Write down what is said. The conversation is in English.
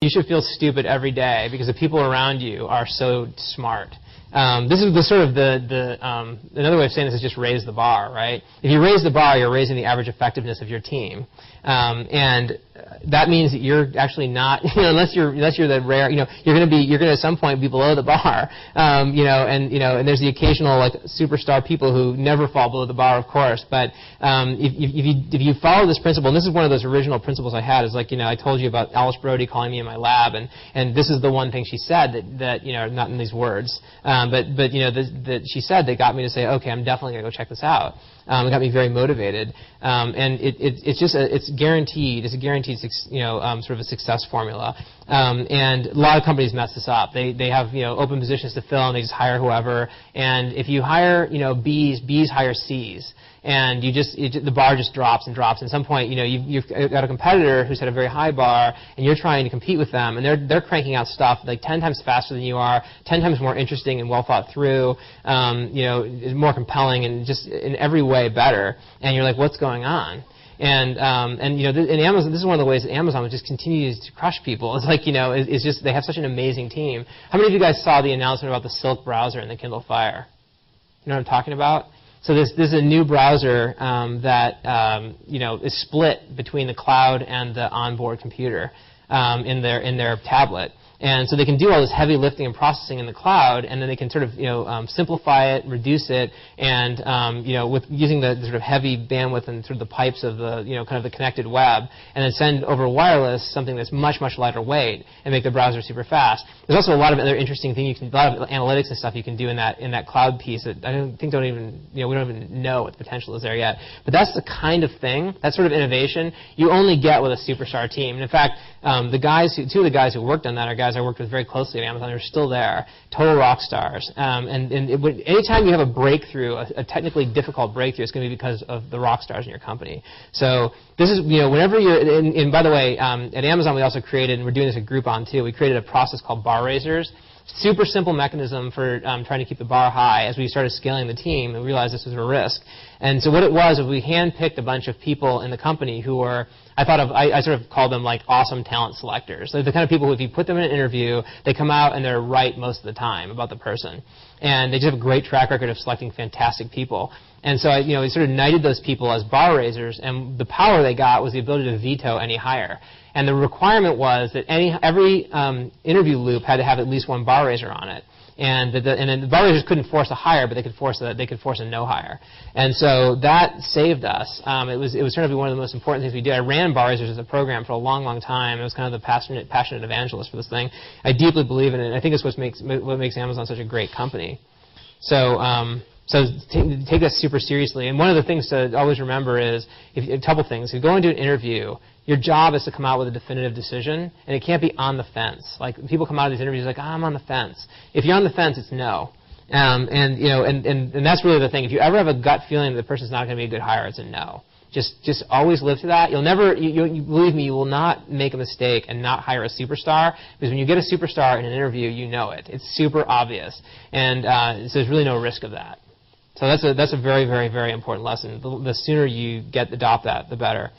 You should feel stupid every day because the people around you are so smart. This is the sort of another way of saying this is just raise the bar, right? If you raise the bar, you're raising the average effectiveness of your team, and that means that you're actually not, unless you're the rare, you're going to at some point be below the bar, and there's the occasional like superstar people who never fall below the bar, of course, but if you follow this principle, and this is one of those original principles I had, is like I told you about Alice Brody calling me in my lab, and this is the one thing she said that not in these words, but that she said that got me to say, okay, I'm definitely going to go check this out. It got me very motivated, and it's guaranteed. It's a guaranteed, sort of a success formula. And a lot of companies mess this up. They have open positions to fill, and they just hire whoever. And if you hire B's hire C's. And the bar just drops and drops. And at some point, you've got a competitor who's at a very high bar, and you're trying to compete with them, and they're cranking out stuff like 10 times faster than you are, 10 times more interesting and well thought through, more compelling, and just in every way better. And you're like, what's going on? And in Amazon, this is one of the ways that Amazon just continues to crush people. It's like it's just they have such an amazing team. How many of you guys saw the announcement about the Silk browser and the Kindle Fire? You know what I'm talking about? So this is a new browser that is split between the cloud and the onboard computer in their tablet. And so they can do all this heavy lifting and processing in the cloud, and then they can sort of simplify it, reduce it, and with using the sort of heavy bandwidth and sort of the pipes of the kind of the connected web, and then send over wireless something that's much lighter weight and make the browser super fast. There's also a lot of other interesting things a lot of analytics and stuff you can do in that cloud piece that I we don't even know what the potential is there yet. But that's the kind of thing, that sort of innovation, you only get with a superstar team. And in fact, two of the guys who worked on that are guys I worked with very closely at Amazon. They're still there, total rock stars. Anytime you have a breakthrough, a technically difficult breakthrough, it's going to be because of the rock stars in your company. So this is, whenever you're, and by the way, at Amazon we also created, and we're doing this at Groupon too, we created a process called bar raisers. Super simple mechanism for trying to keep the bar high. As we started scaling the team, and we realized this was a risk. And so what it was we handpicked a bunch of people in the company who were, I sort of called them like awesome talent selectors. They're the kind of people who, if you put them in an interview, they come out and they're right most of the time about the person. And they just have a great track record of selecting fantastic people. And so we sort of knighted those people as bar raisers, and the power they got was the ability to veto any hire. And the requirement was that every interview loop had to have at least one bar raiser on it. And then the bar raisers couldn't force a hire, but they could force a no hire. And so that saved us. It was turned out to be one of the most important things we did. I ran bar raisers as a program for a long time. I was kind of the passionate evangelist for this thing. I deeply believe in it, and I think it's what makes Amazon such a great company. So take that super seriously. And one of the things to always remember is a couple things. If you go into an interview, your job is to come out with a definitive decision, and it can't be on the fence. Like people come out of these interviews like, I'm on the fence. If you're on the fence, it's no. And that's really the thing. If you ever have a gut feeling that the person's not going to be a good hire, it's a no. Just always live to that. You'll never, believe me, you will not make a mistake and not hire a superstar, because when you get a superstar in an interview, you know it. It's super obvious, and so there's really no risk of that. So that's a very important lesson. The sooner you adopt that, the better.